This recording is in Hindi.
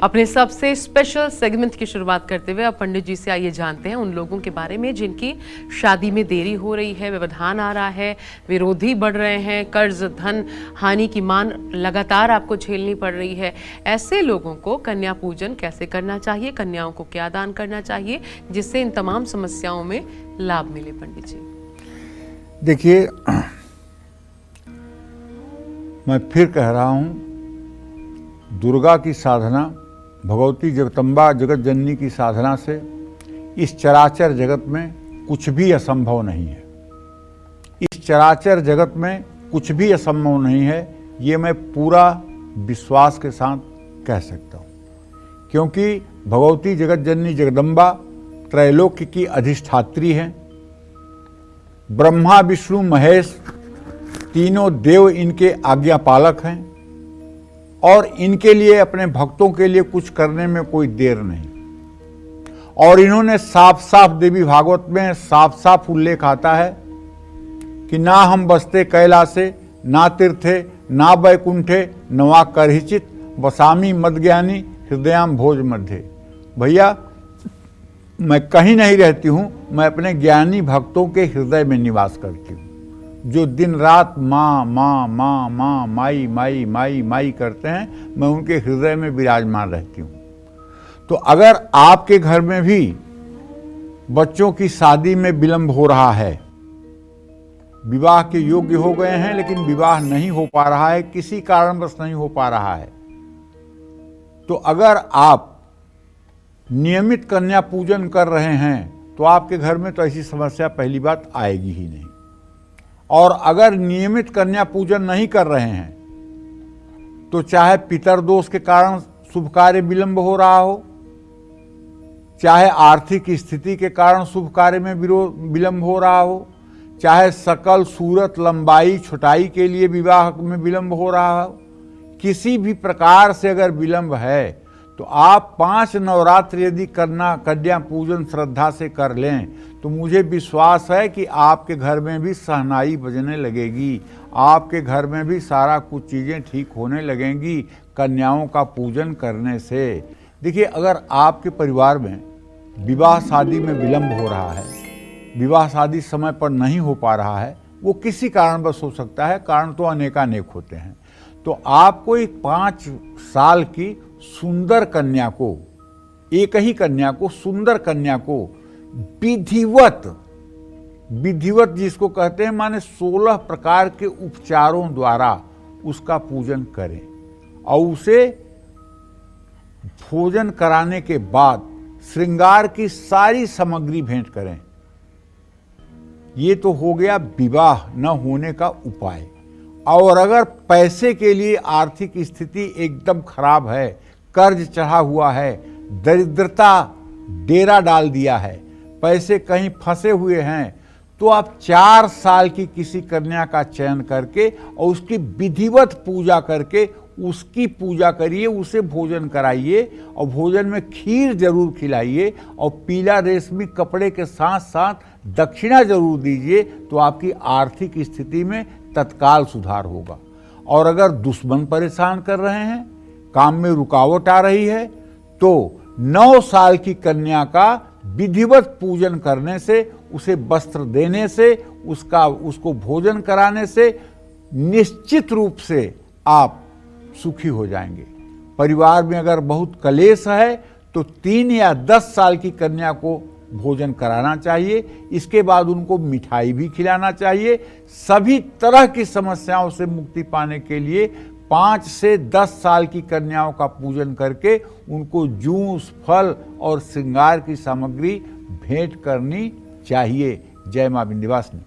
अपने सबसे स्पेशल सेगमेंट की शुरुआत करते हुए अब पंडित जी से आइए जानते हैं उन लोगों के बारे में जिनकी शादी में देरी हो रही है, व्यवधान आ रहा है, विरोधी बढ़ रहे हैं, कर्ज धन हानि की मान लगातार आपको झेलनी पड़ रही है। ऐसे लोगों को कन्या पूजन कैसे करना चाहिए, कन्याओं को क्या दान करना चाहिए जिससे इन तमाम समस्याओं में लाभ मिले? पंडित जी देखिए, मैं फिर कह रहा हूं, दुर्गा की साधना, भगवती जगदम्बा जगत जननी की साधना से इस चराचर जगत में कुछ भी असंभव नहीं है। इस चराचर जगत में कुछ भी असंभव नहीं है, ये मैं पूरा विश्वास के साथ कह सकता हूँ, क्योंकि भगवती जगत जननी जगदम्बा त्रैलोक्य की अधिष्ठात्री हैं। ब्रह्मा विष्णु महेश तीनों देव इनके आज्ञा पालक हैं और इनके लिए, अपने भक्तों के लिए कुछ करने में कोई देर नहीं। और इन्होंने साफ साफ देवी भागवत में साफ साफ उल्लेख आता है कि ना हम बसते कैलासे, ना तीर्थे, ना वैकुंठे, नवा करहिचित, वसामी मदज्ञानी हृदयाम भोज मध्य। भैया, मैं कहीं नहीं रहती हूं, मैं अपने ज्ञानी भक्तों के हृदय में निवास करती हूं, जो दिन रात माँ माँ माँ माँ माई माई माई माई करते हैं। मैं उनके हृदय में विराजमान रहती हूँ। तो अगर आपके घर में भी बच्चों की शादी में विलंब हो रहा है, विवाह के योग्य हो गए हैं लेकिन विवाह नहीं हो पा रहा है, किसी कारणवश नहीं हो पा रहा है, तो अगर आप नियमित कन्या पूजन कर रहे हैं तो आपके घर में तो ऐसी समस्या पहली बात आएगी ही नहीं। और अगर नियमित कन्या पूजन नहीं कर रहे हैं तो चाहे पितरदोष के कारण शुभ कार्य विलंब हो रहा हो, चाहे आर्थिक स्थिति के कारण शुभ कार्य में विलंब हो रहा हो, चाहे सकल सूरत लंबाई छोटाई के लिए विवाह में विलंब हो रहा हो, किसी भी प्रकार से अगर विलंब है तो आप 5 नवरात्र यदि कन्या पूजन श्रद्धा से कर लें तो मुझे विश्वास है कि आपके घर में भी शहनाई बजने लगेगी, आपके घर में भी सारा कुछ चीज़ें ठीक होने लगेंगी कन्याओं का पूजन करने से। देखिए, अगर आपके परिवार में विवाह शादी में विलंब हो रहा है, विवाह शादी समय पर नहीं हो पा रहा है, वो किसी कारणवश हो सकता है, कारण तो अनेकानेक होते हैं, तो आपको एक 5 साल की सुंदर कन्या को, एक ही कन्या को, सुंदर कन्या को विधिवत जिसको कहते हैं, माने 16 प्रकार के उपचारों द्वारा उसका पूजन करें और उसे भोजन कराने के बाद श्रृंगार की सारी सामग्री भेंट करें। ये तो हो गया विवाह न होने का उपाय। और अगर पैसे के लिए आर्थिक स्थिति एकदम खराब है, कर्ज चढ़ा हुआ है, दरिद्रता डेरा डाल दिया है, पैसे कहीं फंसे हुए हैं, तो आप 4 साल की किसी कन्या का चयन करके और उसकी विधिवत पूजा करके उसकी पूजा करिए, उसे भोजन कराइए और भोजन में खीर जरूर खिलाइए और पीला रेशमी कपड़े के साथ साथ दक्षिणा जरूर दीजिए, तो आपकी आर्थिक स्थिति में तत्काल सुधार होगा। और अगर दुश्मन परेशान कर रहे हैं, काम में रुकावट आ रही है, तो 9 साल की कन्या का विधिवत पूजन करने से, उसे वस्त्र देने से, उसको भोजन कराने से निश्चित रूप से आप सुखी हो जाएंगे। परिवार में अगर बहुत कलेश है तो 3 या 10 साल की कन्या को भोजन कराना चाहिए, इसके बाद उनको मिठाई भी खिलाना चाहिए। सभी तरह की समस्याओं से मुक्ति पाने के लिए 5 से 10 साल की कन्याओं का पूजन करके उनको जूस, फल और श्रृंगार की सामग्री भेंट करनी चाहिए। जय मां विंध्यवासिनी।